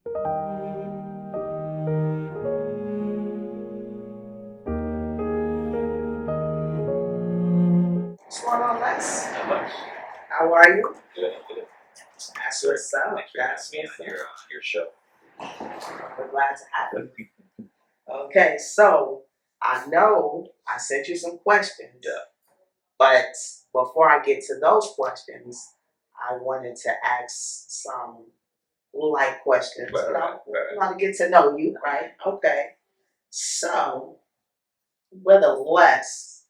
What's going on, Les? Not much. How are you? Good, good. That's what's up. Thanks for having me on your show. We're glad to have you. Okay, so I know I sent you some questions. Yeah. But before I get to those questions, I wanted to ask some light questions. Right. I want to get to know you, right? Okay. So, brother Les,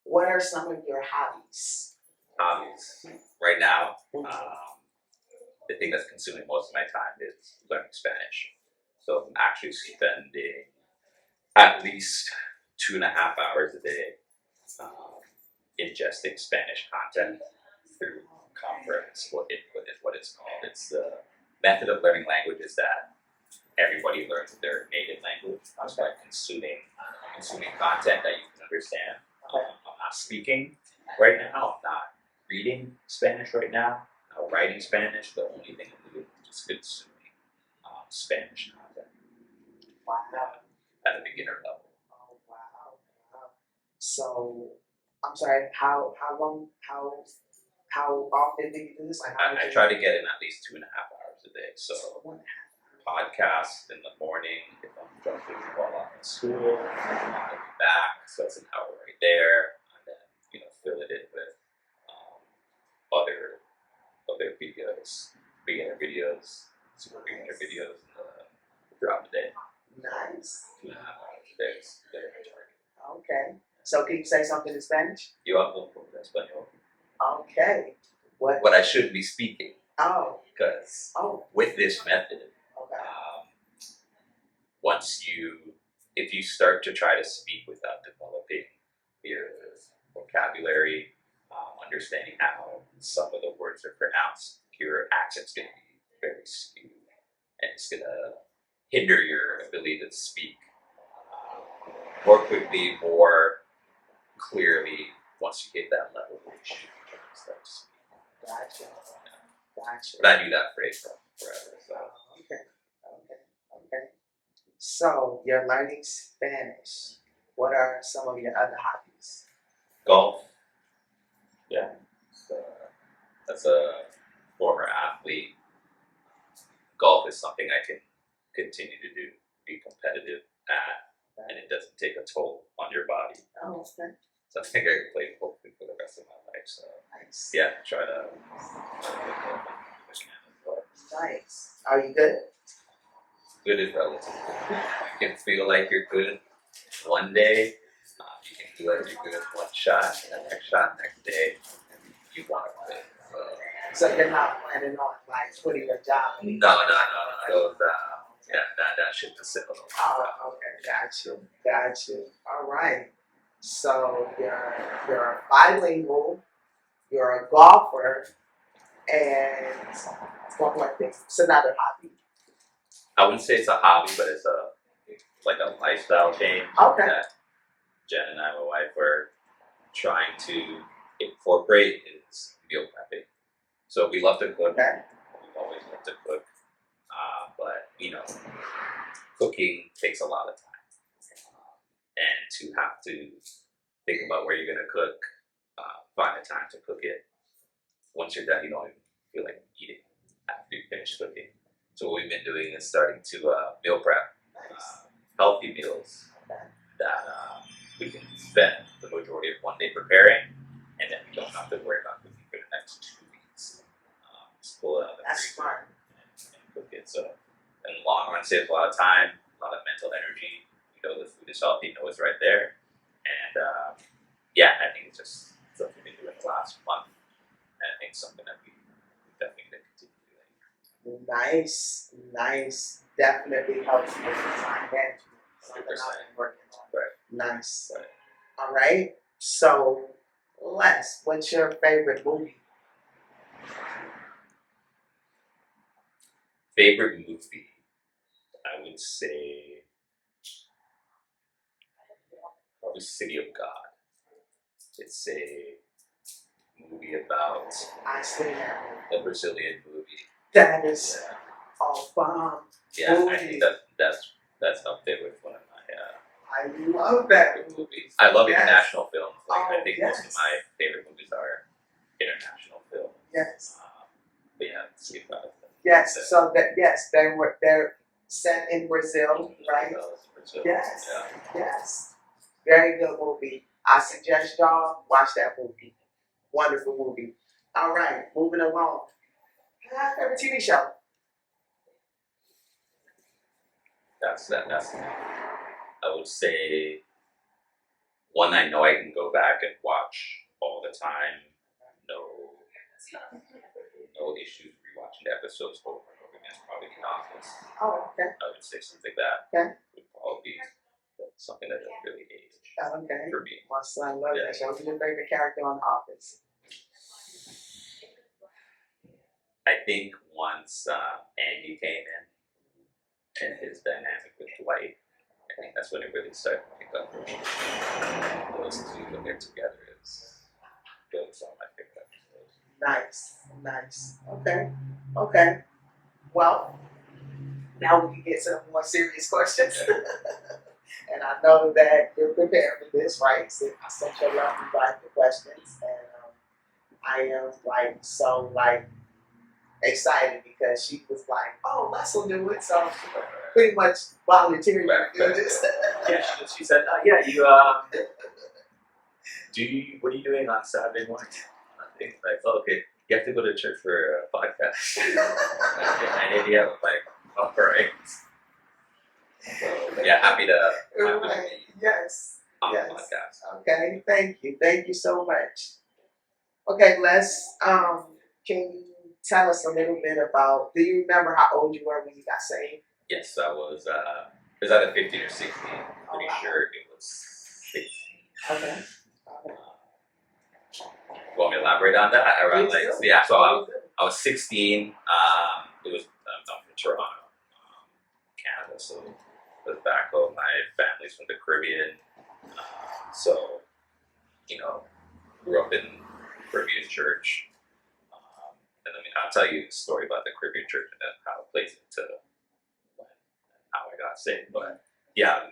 what are some of your hobbies? Hobbies. Right now, the thing that's consuming most of my time is learning Spanish. So I'm actually spending at least 2.5 hours a day ingesting Spanish content through Conference. What it's called. It's the method of learning languages that everybody learns their native language by consuming content that you can understand. I'm not speaking right now. I'm not reading Spanish right now. I'm not writing Spanish. The only thing I'm doing is just consuming Spanish content Wow. at a beginner level. Oh, wow. So, I'm sorry. How often do you do this? Like, I try to get in at least 2.5 hours a day. So 1.5 podcast in the morning if I'm jumping while I'm in school, and then I'll be back. So it's an hour right there, and then fill it in with other videos, beginner videos, super beginner videos throughout the day. Nice. 2.5 hours a day is my target. Okay. So can you say something in Spanish? Yo hablo con español. Okay. What I should be speaking, Oh. because Oh. with this method, Okay. if you start to try to speak without developing your vocabulary, understanding how some of the words are pronounced, your accent's going to be very skewed, and it's going to hinder your ability to speak more quickly, more clearly once you hit that level where you should start to speak. Gotcha. But I knew that phrase forever. So. Okay. So you're learning Spanish. What are some of your other hobbies? Golf. Yeah. So, as a former athlete, golf is something I can continue to do, be competitive at, and it doesn't take a toll on your body. Oh, okay. So I think I can play hopefully for the rest of my life. So Nice. yeah, try to. Nice. Are you good? Good is relative. You can feel like you're good one day. You can feel like you're good one shot, and the next shot, next day, you want to play. So you're not planning on like quitting your job? No. Those, that shit to settle. Oh, okay. Got you. All right. So you're bilingual. You're a golfer, and what more things? It's another hobby. I wouldn't say it's a hobby, but it's like a lifestyle change Okay. that Jen and I, my wife, were trying to incorporate is meal prepping. So we love to cook. Okay. We've always loved to cook, but cooking takes a lot of time, and to have to think about where you're gonna cook, find the time to cook it. Once you're done, you don't even feel like eating after you finish cooking. So what we've been doing is starting to meal prep healthy meals that we can spend the majority of one day preparing, and then we don't have to worry about cooking for the next 2 weeks. Just pull it out of the That's freezer smart. and cook it. So in the long run, saves a lot of time, a lot of mental energy. You know the food is healthy, you know it's right there, and I think it's just something we do in the last month, and I think something that we definitely going to continue doing. Nice. Definitely helps with the time management. Something I've 100%. been working on. Right. Nice. Right. All right. So, Les, what's your favorite movie? Favorite movie, I would say probably City of God. It's a movie about I seen that movie. a Brazilian movie. That is Yeah. all bomb. Yeah, I Movies. think that's up there with one of my I love that. favorite movies. I love Yes. international films. Like Oh, I think most yes. of my favorite movies are international films. Yes. But yeah, let's see about it. Yes. So they're set in Brazil, right? Brazil. Yes. Yeah. Yes. Very good movie. I suggest y'all watch that movie. Wonderful movie. All right, moving along. Favorite TV show? That's I would say one I know I can go back and watch all the time. No issues rewatching the episodes over and over again. It's probably The Office. Oh, okay. I would say something like that Okay. would probably be something that doesn't really age Okay. for me. My son loves Yeah. that show. Who's your favorite character on The Office? I think once Andy came in and his dynamic with Dwight, I think that's when it really started to pick up for me. Those two when they're together those are my favorite episodes. Nice. Okay. Well, now we can get to the more serious questions. Okay. And I know that you're prepared for this, right? So I sent your love like the questions, and I am so excited because she was like, "Oh, Les will do it," so pretty much volunteered to do this. Yeah, she said, "Yeah, what are you doing on Saturday morning?" I think like, "Oh, okay, you have to go to church for a podcast." I did, yeah. I'm like, all right. So, yeah, happy to Right. Yes. on Yes. the podcast. Okay. Thank you so much. Okay, Les. Can you tell us a little bit about? Do you remember how old you were when you got saved? Yes, I was. It was either 15 or 16. Pretty wow. sure it was 16. Okay. Want me to elaborate on that? Around like, yeah. So I was 16. It was I'm from Toronto, Canada. So I was back home. My family's from the Caribbean. So grew up in Caribbean church. And I'll tell you the story about the Caribbean church and then how it plays into when and how I got saved. But yeah,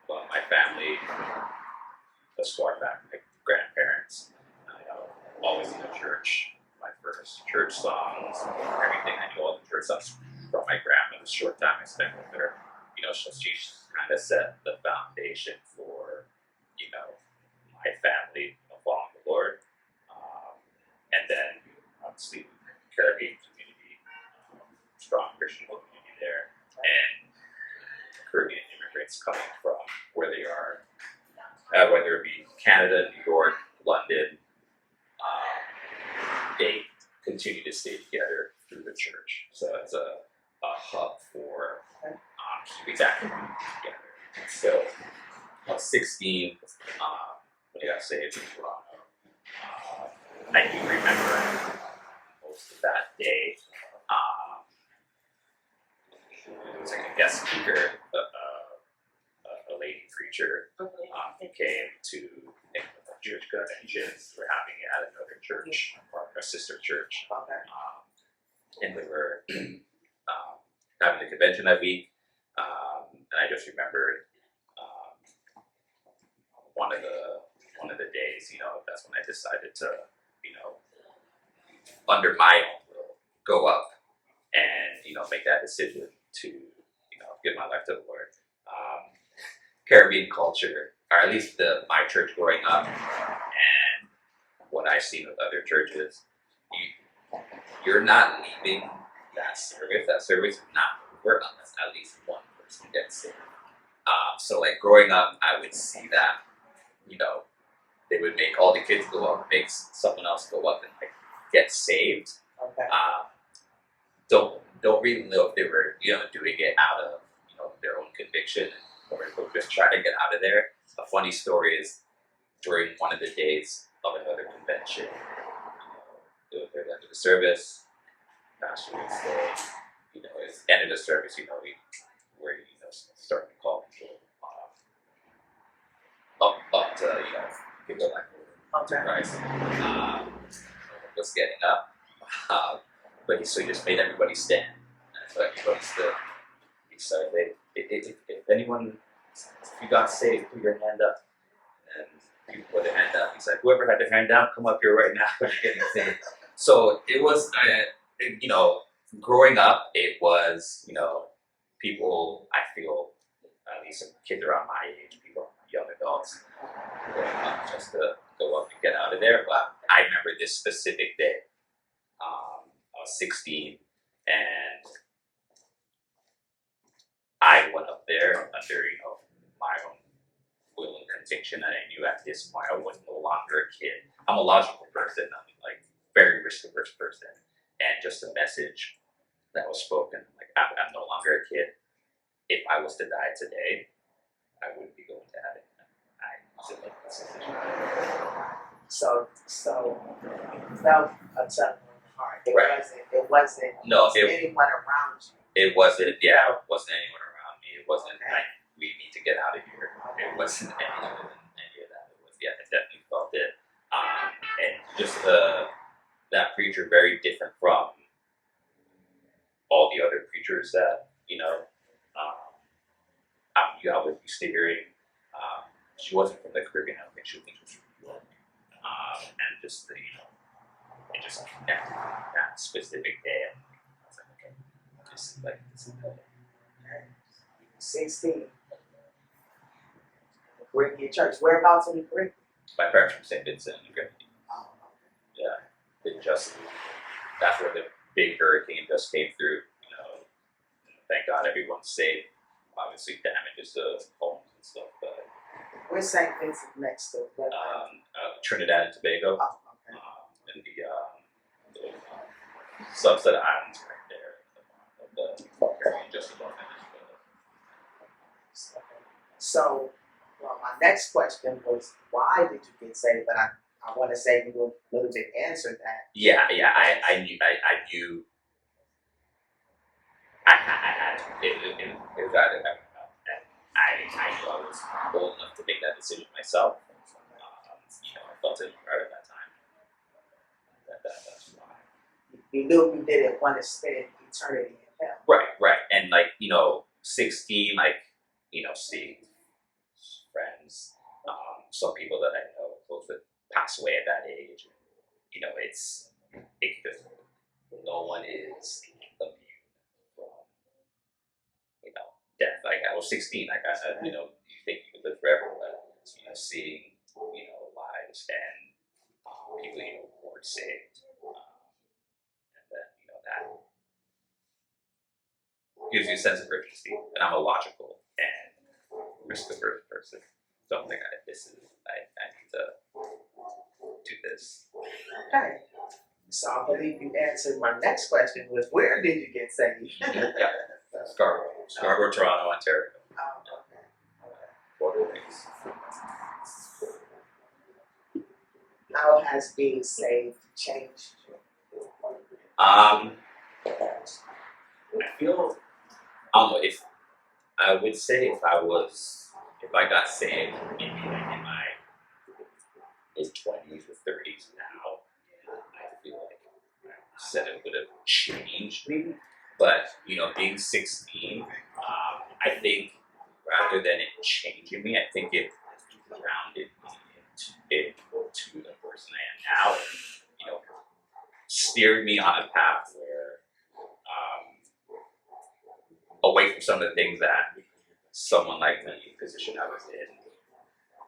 well, my family, as far back, my grandparents, always in the church. My first church songs, everything. I knew all the church songs from my grandma. The short time I spent with her, she kind of set the foundation for, my family following the Lord. And then, obviously, Caribbean community, strong Christian community there, and Caribbean immigrants coming from where they are, whether it be Canada, New York, London, they continue to stay together through the church. So it's a hub for keeping that community together. So I was 16 when I got saved in Toronto. I do remember most of that day. It was like a guest speaker, a lady preacher, who came to church conventions. We're having it at another church, or a sister church, and we were having the convention that week. And I just remembered one of the days, that's when I decided to, under my own will, go up and make that decision to give my life to the Lord. Caribbean culture, or at least my church growing up, and what I've seen with other churches, you're not leaving that service. That service is not over unless at least one person gets saved. So like growing up, I would see that, they would make all the kids go up, make someone else go up and get saved. Okay. Don't really know if they were, doing it out of, their own conviction or just trying to get out of there. A funny story is during one of the days of another convention, it was at the end of the service, pastor would say, it's end of the service, where starting to call people up to, give their life over to Christ. Was getting up, but he just made everybody stand. And so everybody stood, So if anyone, if you got saved, put your hand up. And people put their hand up. He's like, whoever had their hand down, come up here right now. You're getting saved. So it was, you know, growing up, it was, you know, people, I feel, at least kids around my age, people, young adults, growing up just to go up and get out of there. But I remember this specific day. I was 16 and I went up there under, you know, my own will and conviction, and I knew at this point I was no longer a kid. I'm a logical person. I'm like very risk averse person, and just a message that was spoken, like I'm no longer a kid. If I was to die today, I wouldn't be going to heaven. I did make that decision. So you felt a tug on your heart. Right. It wasn't No, anyone around you. it wasn't. Yeah, it wasn't anyone around me. It wasn't like we need to get out of here. It wasn't any of that. It was, yeah, I definitely felt it. And just that preacher very different from all the other preachers that, you know, I was used to hearing. She wasn't from the Caribbean. I don't think she was from New York. And just the, you know, it just connected that specific day. And I was like, okay, just like this is good. 16. Caribbean church. Whereabouts in the Caribbean? My parents from St. Vincent and the Grenadines. Oh, Yeah, that's where the big hurricane just came through. You know, thank God everyone's safe. Obviously, damages to homes and stuff, but where's St. Vincent next to? Trinidad and Tobago, Oh, okay. and the Sunset Islands right there, of the Caribbean, just above Venezuela. So, well, my next question was, why did you get saved? But I want to say you will a little bit answer that. Yeah, I knew, I had to. It was either that or no. And I knew I was old enough to make that decision myself. You know, I felt it right at that time. That's why. You knew you didn't want to spend eternity in hell. Right. And like, you know, 16, like, you know, seeing friends, some people that I know close with pass away at that age. You know, no one is immune from, you know, death. Like I was 16, like I you know, you think you could live forever, but you know, seeing, you know, lives and people, you know, who weren't saved, and then, you know, that gives you a sense of urgency. And I'm a logical and risk-averse person. So I'm like, I need to do this. Okay. So I believe you answered my next question was, where did you get saved? Yeah. Scarborough, Toronto, Ontario. Okay. 4 weeks. How has being saved changed you? I feel, if I would say if I got saved maybe like in my mid-20s or 30s now, I feel like I said it would have changed me. But, you know, being 16, I think rather than it changing me, I think it grounded me into the person I am now. And, you know, steered me on a path where, away from some of the things that someone like me, the position I was in,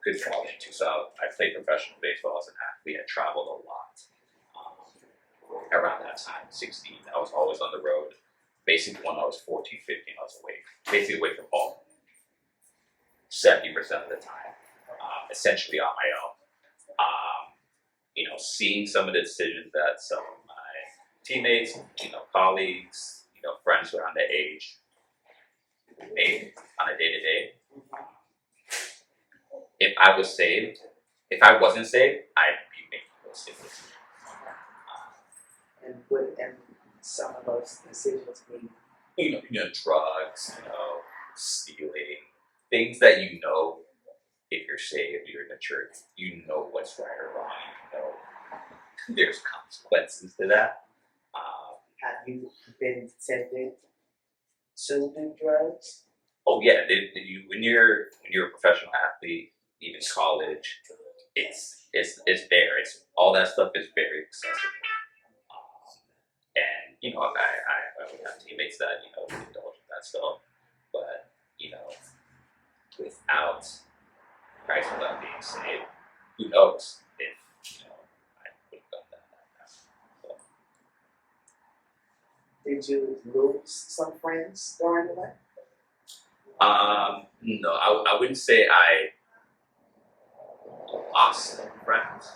could fall into. So I played professional baseball as an athlete. I traveled a lot. Around that time, 16, I was always on the road. Basically, when I was 14, 15, I was away from home 70% of the time, essentially on my own. You know, seeing some of the decisions that some of my teammates, you know, colleagues, you know, friends around the age made on a day-to-day. If I wasn't saved, I'd be making those decisions. And some of those decisions mean? You know, drugs, you know, stealing, things that you know, if you're saved, you're in the church, you know what's right or wrong, you know there's consequences to that. Have you been tempted to do drugs? Oh yeah, when you're a professional athlete, even college, it's there. It's all that stuff is very accessible. And I would have teammates that indulge in that stuff, but without Christ without being saved, who knows if I would have done that. So, Did you lose some friends during the way? no, I wouldn't say I lost friends.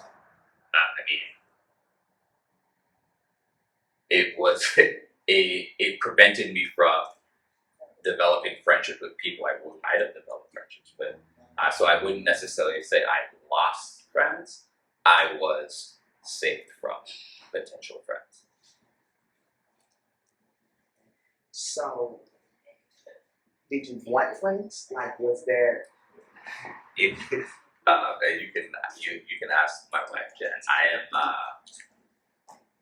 I mean, it was it prevented me from developing friendships with people might have developed friendships with. So I wouldn't necessarily say I lost friends. I was saved from potential friends. So, did you want friends? Like, was there? If you can ask my wife Jen. I am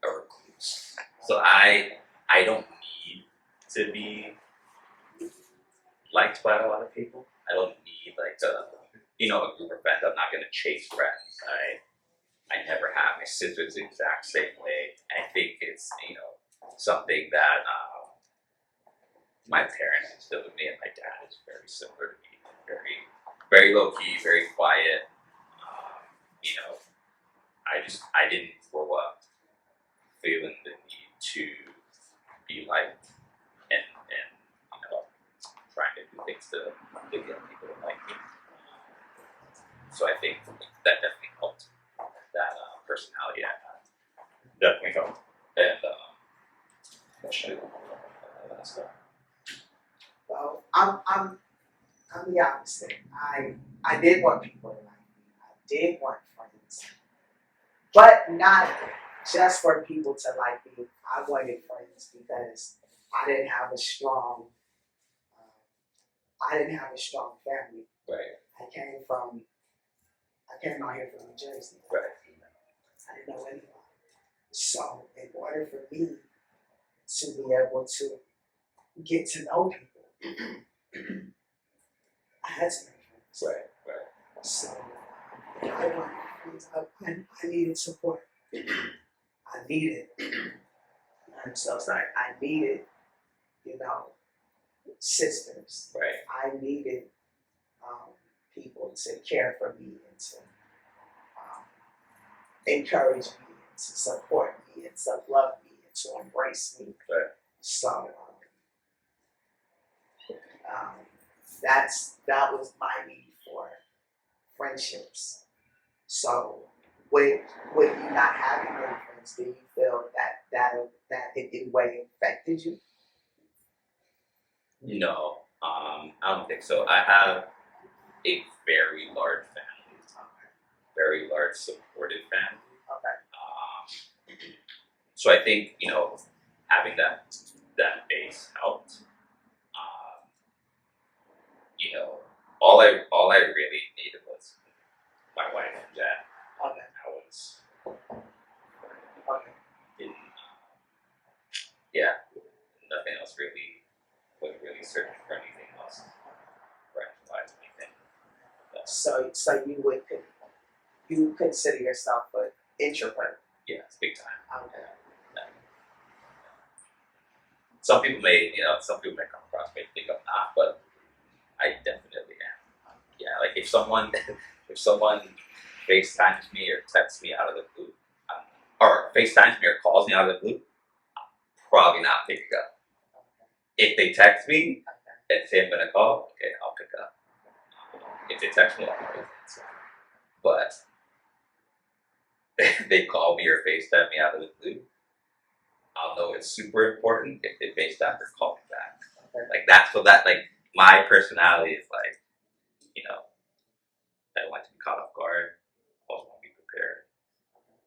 a recluse, so I don't need to be liked by a lot of people. I don't need a group of friends. I'm not gonna chase friends. I never have. My sister's the exact same way. I think it's something that my parents instilled in me, and my dad is very similar to me. Very very low key, very quiet. Um, you know, I didn't grow up feeling the need to be liked and trying to do things to get people to like me. So I think that definitely helped. That personality I had definitely helped, and that shit, that stuff. Well, I'm the opposite. I did want people to like me. I did want friends, but not just for people to like me. I wanted friends because I didn't have a strong. I didn't have a strong family. Right. I came out here from New Jersey. Right. I didn't know anybody. So in order for me to be able to get to know people, I had to make friends. Right. So I wanted friends. I needed support. I needed. I'm so sorry. I needed, sisters. Right. I needed people to care for me and to encourage me and to support me and to love me and to embrace me. Right. So that was my need for friendships. So with you not having any friends, do you feel that it in a way affected you? No, I don't think so. I have a very large family, very large supportive family. Okay. So I think having that base helped. All I really needed was my wife and dad. Okay. I was Okay. in, yeah, nothing else really. Wasn't really searching for anything else. Friends-wise, anything. So you consider yourself an introvert? Yeah, it's big time. Okay. Some people may come across me think I'm not, but I definitely am. Yeah, like if someone FaceTimes me or texts me out of the blue, or FaceTimes me or calls me out of the blue, I'm probably not picking up. If they text me and say I'm gonna call, okay, I'll pick up. If they text me, I'll always answer. But if they call me or FaceTime me out of the blue, I'll know it's super important if they FaceTime or call me back. Okay. Like that. So that my personality is I don't like to be caught off guard. I always want to be prepared.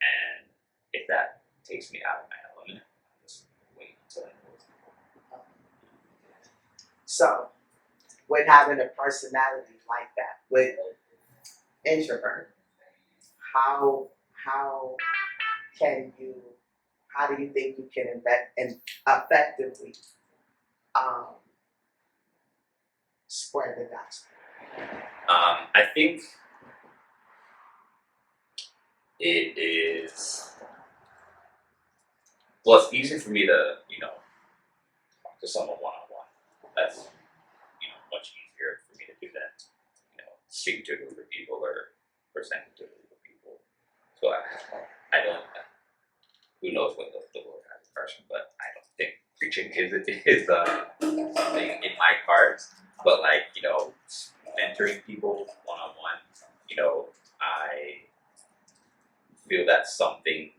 And if that takes me out of my element, I just wait until it goes. So with having a personality like that, with introvert, how how do you think you can effectively spread the gospel? I think it is. Well, it's easy for me to, talk to someone one on one. That's, much easier for me to do than, speaking to a group of people or presenting to a group of people. So I don't. Who knows what the Lord has in person, but I don't think preaching is something in my cards. But like, mentoring people one on one, I feel that's something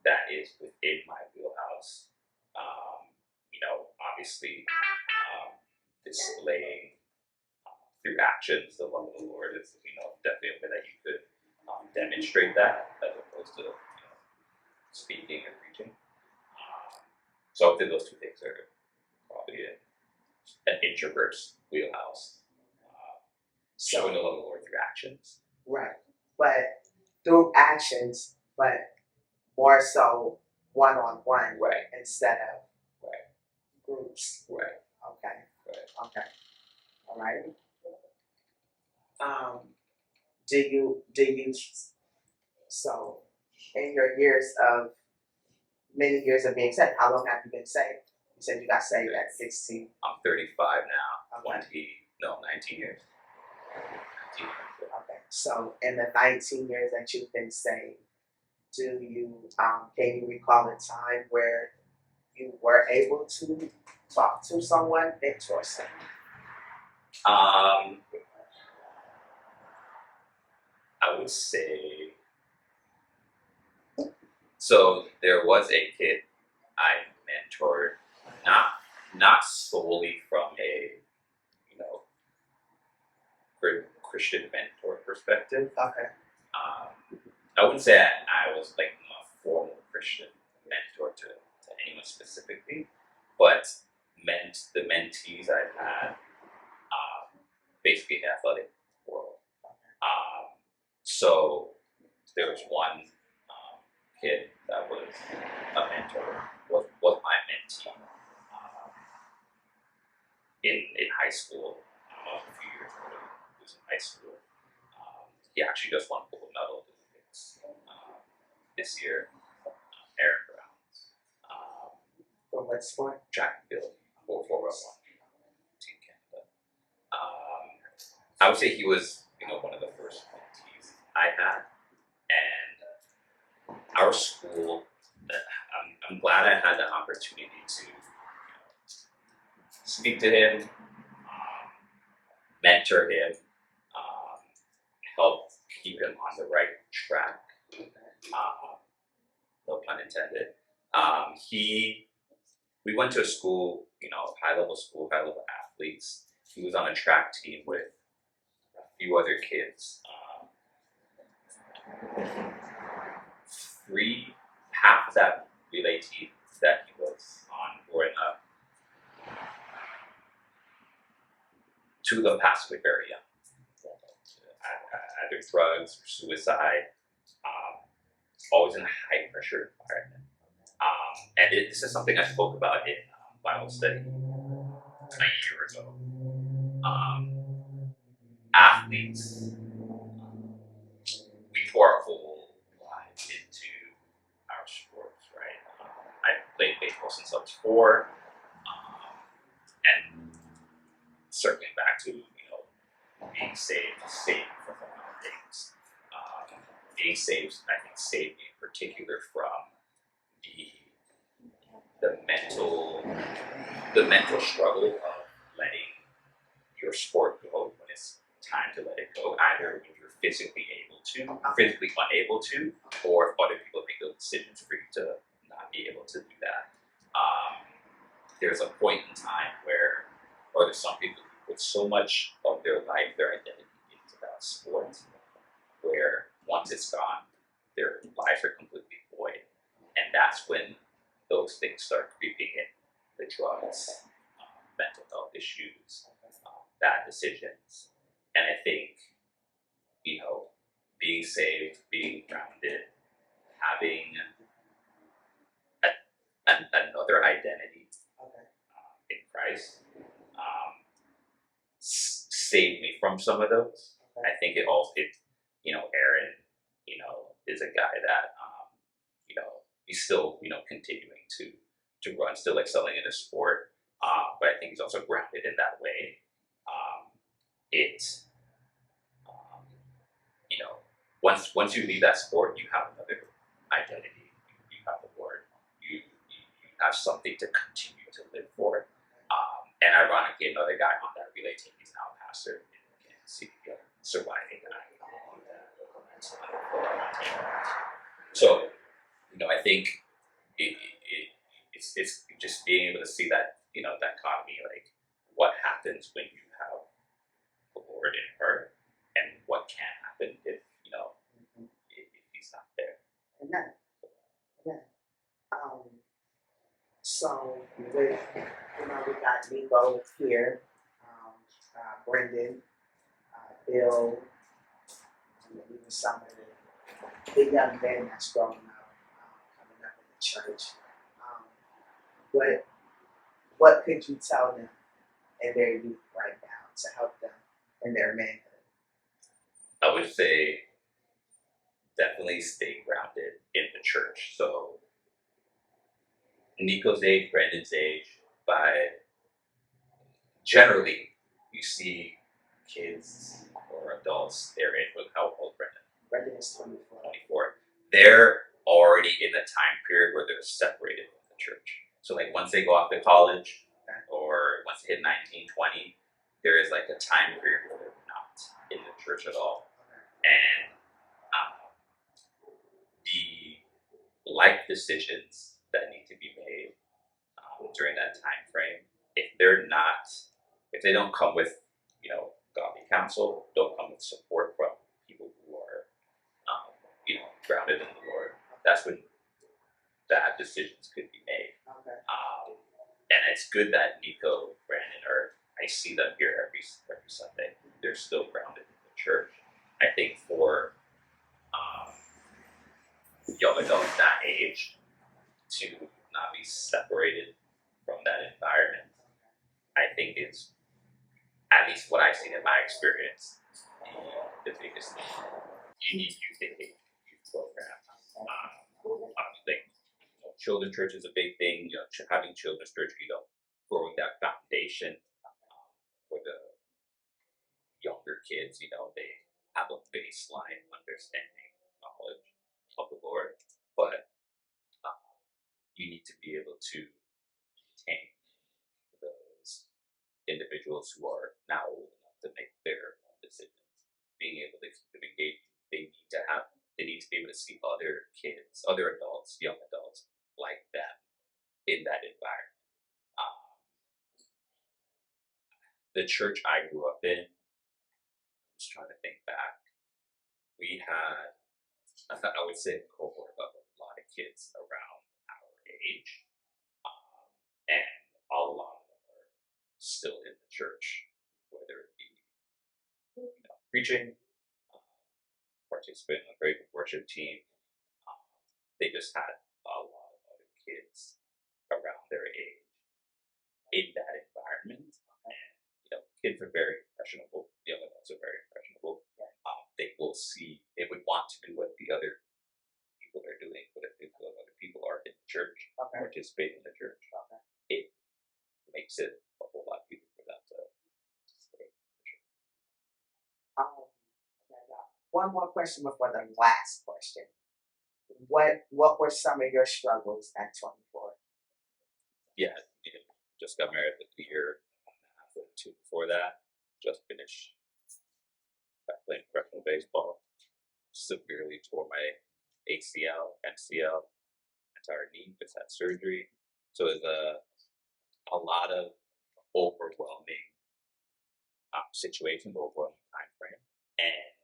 that is within my wheelhouse. Obviously, displaying through actions the love of the Lord is, definitely a way that you could demonstrate that as opposed to speaking and preaching. So I think those two things are probably an introvert's wheelhouse. Showing the love of the Lord through actions. Right. But through actions, but more so one on one Right. instead of Right. groups. Right. Okay. Right. Okay. All right. Do you so in your many years of being saved, how long have you been saved? You said you got saved at 16. I'm 35 now. Okay. 19 years. 19 years. Okay. So in the 19 years that you've been saved, can you recall a time where you were able to talk to someone, mentor someone? I would say, so there was a kid I mentored, not solely from a Christian mentor perspective. Okay. I wouldn't say I was like a formal Christian mentor to anyone specifically, but the mentees I've had, basically in the athletic world. So there was one kid that was a mentor, was my mentee in high school. A few years ago, he was in high school. He actually just won gold medal at the Olympics this year. Aaron Browns. From what sport? Track and field, 4x1, Team Canada. I would say he was, one of the first mentees I had, and our school. I'm glad I had the opportunity to speak to him, mentor him, help keep him on the right track. No pun intended. We went to a school, high level athletes. He was on a track team with a few other kids. Half of that relay team that he was on were in two of them passed away very young. Either drugs or suicide. Always in a high pressure environment. And this is something I spoke about in Bible study a year ago. Athletes, we pour our whole lives into our sports, right? I played baseball since I was 4, and circling back to being saved from a lot of things. Being saved, I think, saved me in particular from the mental struggle of letting your sport go when it's time to let it go, either when you're physically unable to, or if other people make those decisions for you to not be able to do that. There's a point in time or there's some people who put so much of their life, their identity into that sport, where once it's gone, their lives are completely void. And that's when those things start creeping in. The drugs, mental health issues, bad decisions. And I think, being saved, being grounded, having another identity in Christ, saved me from some of those. Okay. I think it also, Aaron, is a guy that, he's still, continuing to run, still excelling in his sport. But I think he's also grounded in that way. Um, it, um, you know, once you leave that sport, you have another identity. You have a word. You have something to continue to live for. And ironically, another guy on that relay team, he's now a pastor in CPO, surviving that. So, I think it's just being able to see that, dichotomy, like what happens when you have the Lord in her, and what can happen if, if he's not there. Amen. Amen. So with we got Nico here, Brendan, Bill, and even some of the young men that's growing up, coming up in the church. What could you tell them in their youth right now to help them in their manhood? I would say definitely stay grounded in the church. So Nico's age, Brandon's age, by generally you see kids or adults their age. Look how old Brandon? Brendan is 24. 24. They're already in the time period where they're separated from the church. So like once they go off to college, or once they hit 19, 20, there is like a time period where they're not in the church at all. And the life decisions that need to be made during that time frame, if they don't come with, godly counsel, don't come with support from people who are, grounded in the Lord, that's when bad decisions could be made. Okay. And it's good that Nico, Brandon, I see them here every Sunday. They're still grounded in the church. I think for young adults that age to not be separated from that environment, I think is, at least what I've seen in my experience, the biggest thing. You need youth program. Obviously, children's church is a big thing. Having children's church, growing that foundation for the younger kids. They have a baseline understanding, knowledge of the Lord, but you need to be able to maintain those individuals who are now old enough to make their own decisions. Being able to keep them engaged, they need to be able to see other kids, other adults, young adults like them in that environment. The church I grew up in, I'm just trying to think back, we had, I would say, a cohort of a lot of kids around our age, and a lot of them are still in the church, whether it be preaching, participating in a great worship team. They just had a lot of other kids around their age in that environment. And kids are very impressionable. Young adults are very impressionable. They will see. They would want to do what the other people are doing, but if other people are in the church, participate in the church, it makes it a whole lot easier for them to stay in the church. One more question before the last question. What were some of your struggles at 24? Yeah, just got married with a year and a half or two before that. Just finished playing professional baseball. Severely tore my ACL, MCL, entire knee. Just had surgery. So there's a lot of overwhelming situations, overwhelming time frame, and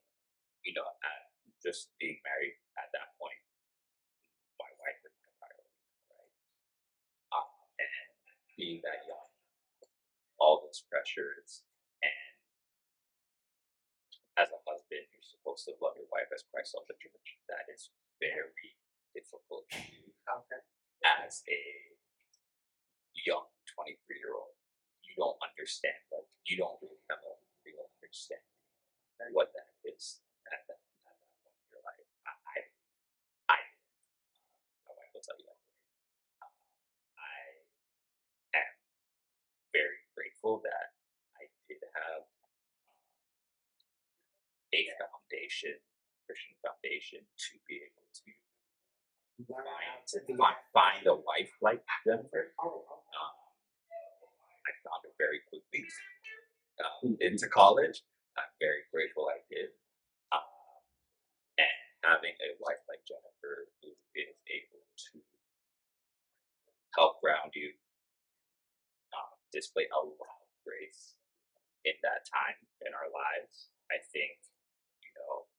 just being married at that point, my wife is my priority, right? And being that young, all those pressures, and as a husband, you're supposed to love your wife as Christ loved the church. That is very difficult to do as a young 23-year-old. you don't understand, like you don't really have a real understanding of what that is at that point in your life. I my wife will tell you that. I am very grateful that I did have a foundation, Christian foundation, to be able to Learn how to be find a wife like Jennifer. oh, I found her very quickly into college. I'm very grateful I did. Um, and having a wife like Jennifer who is able to help ground you, display a lot of grace in that time in our lives, I think,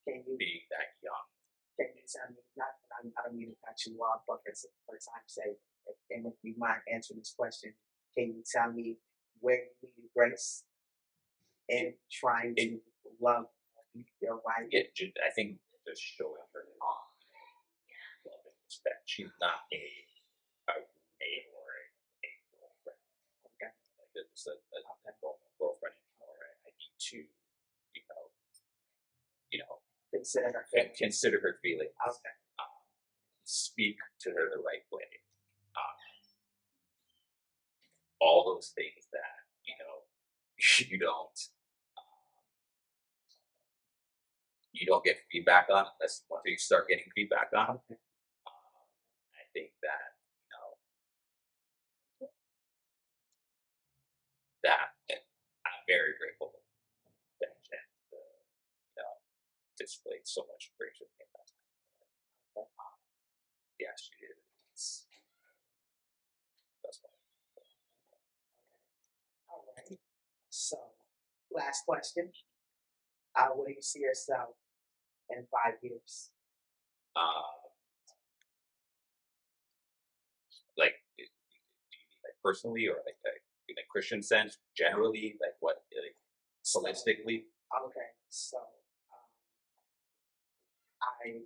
can you being that young, tell me, not, I don't mean to cut you off, but for time's sake, and if you mind answering this question, can you tell me where you needed grace in trying to love your wife? I think just showing her love and respect. She's not a roommate or a girlfriend. Okay. Like it's a girlfriend anymore. I need to, you know, Consider her consider her feelings. Okay. Speak to her the right way. All those things that you don't you don't get feedback on unless once you start getting feedback on. Okay. I think that I'm very grateful that Jen displayed so much grace with me at that time. Yeah, she did. That's why. All right. So, last question. Where do you see yourself in 5 years? Like, do you mean like personally or like in a Christian sense, generally, like what, like holistically? Okay, so I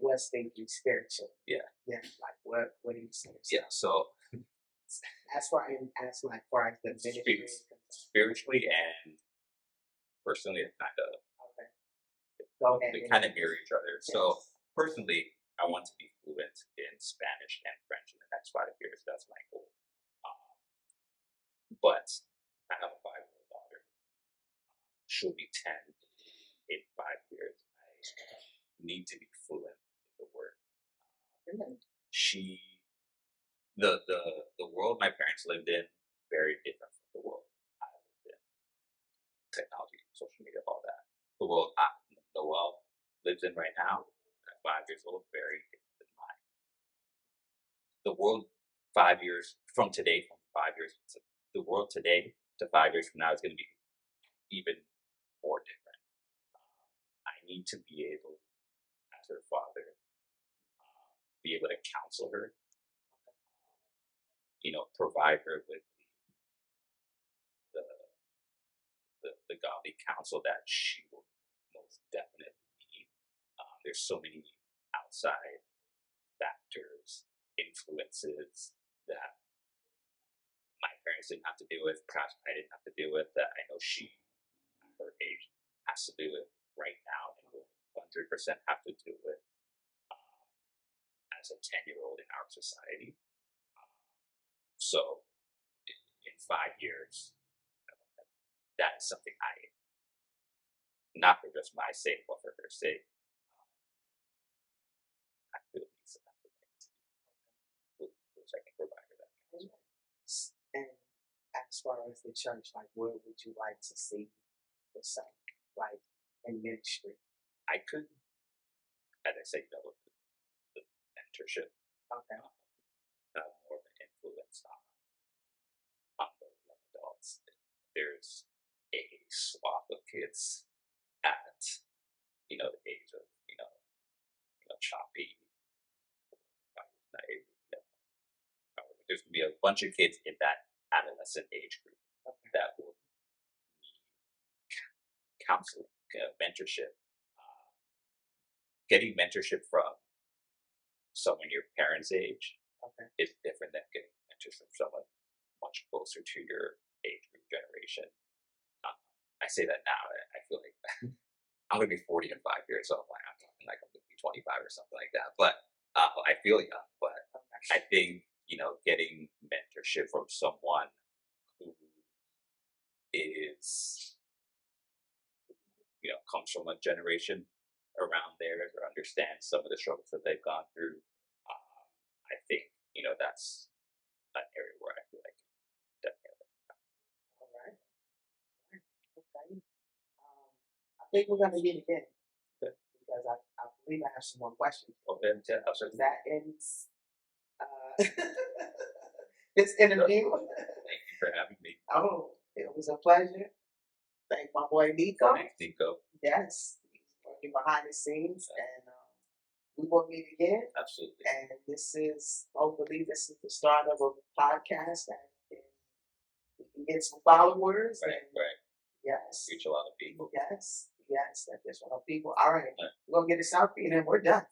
was thinking spiritual. Yeah. Yeah, like what do you see yourself? Yeah. So As far as like far as the ministry is concerned. spiritually and personally, it kind of Okay. Go ahead. they kind of mirror each other. Yes. So personally, I want to be fluent in Spanish and French in the next 5 years. That's my goal. But I have a 5-year-old daughter. She'll be 10 in 5 years. I need to be fluent in the word. The world my parents lived in, very different from the world I lived in. Technology, social media, all that. The world Noel lives in right now, at 5 years old, very different than mine. The world 5 years from today, the world today to 5 years from now is going to be even more different. I need to be able, as her father, be able to counsel her, provide her with the godly counsel that she will most definitely need. There's so many outside factors, influences that my parents didn't have to deal with, perhaps I didn't have to deal with, that I know she, at her age, has to deal with right now and will 100% have to deal with as a 10-year-old in our society. So, in 5 years, that is something not for just my sake, but for her sake, I feel needs to happen, which I can provide her that. And as far as the church, like where would you like to see yourself, like in ministry? I could, as I say, the mentorship, Okay. more of an influence on the young adults. There's a swath of kids at the age of choppy. There's gonna be a bunch of kids in that adolescent age group that will need counseling, mentorship. Getting mentorship from someone your parents' age is different than getting mentorship from someone much closer to your age group generation. I say that now. I feel like I'm gonna be 40 in 5 years, so I'm talking like I'm gonna be 25 or something like that. But I feel young, but I think getting mentorship from someone who is comes from a generation around theirs or understands some of the struggles that they've gone through. I think that's an area where I feel like definitely. All right. Okay. I think we're gonna meet again Okay. because I believe I have some more questions. Okay, yeah, absolutely. That ends this interview. Thank you for having me. Oh, it was a pleasure. Thank my boy Nico. Thanks, Nico. Yes, he's working behind the scenes, and we will meet again. Absolutely. And hopefully this is the start of a podcast that we can get some followers. Right, and right. Yes. Reach a lot of people. Yes, that there's a lot of people. All right, Right. we're gonna get a selfie and then we're done.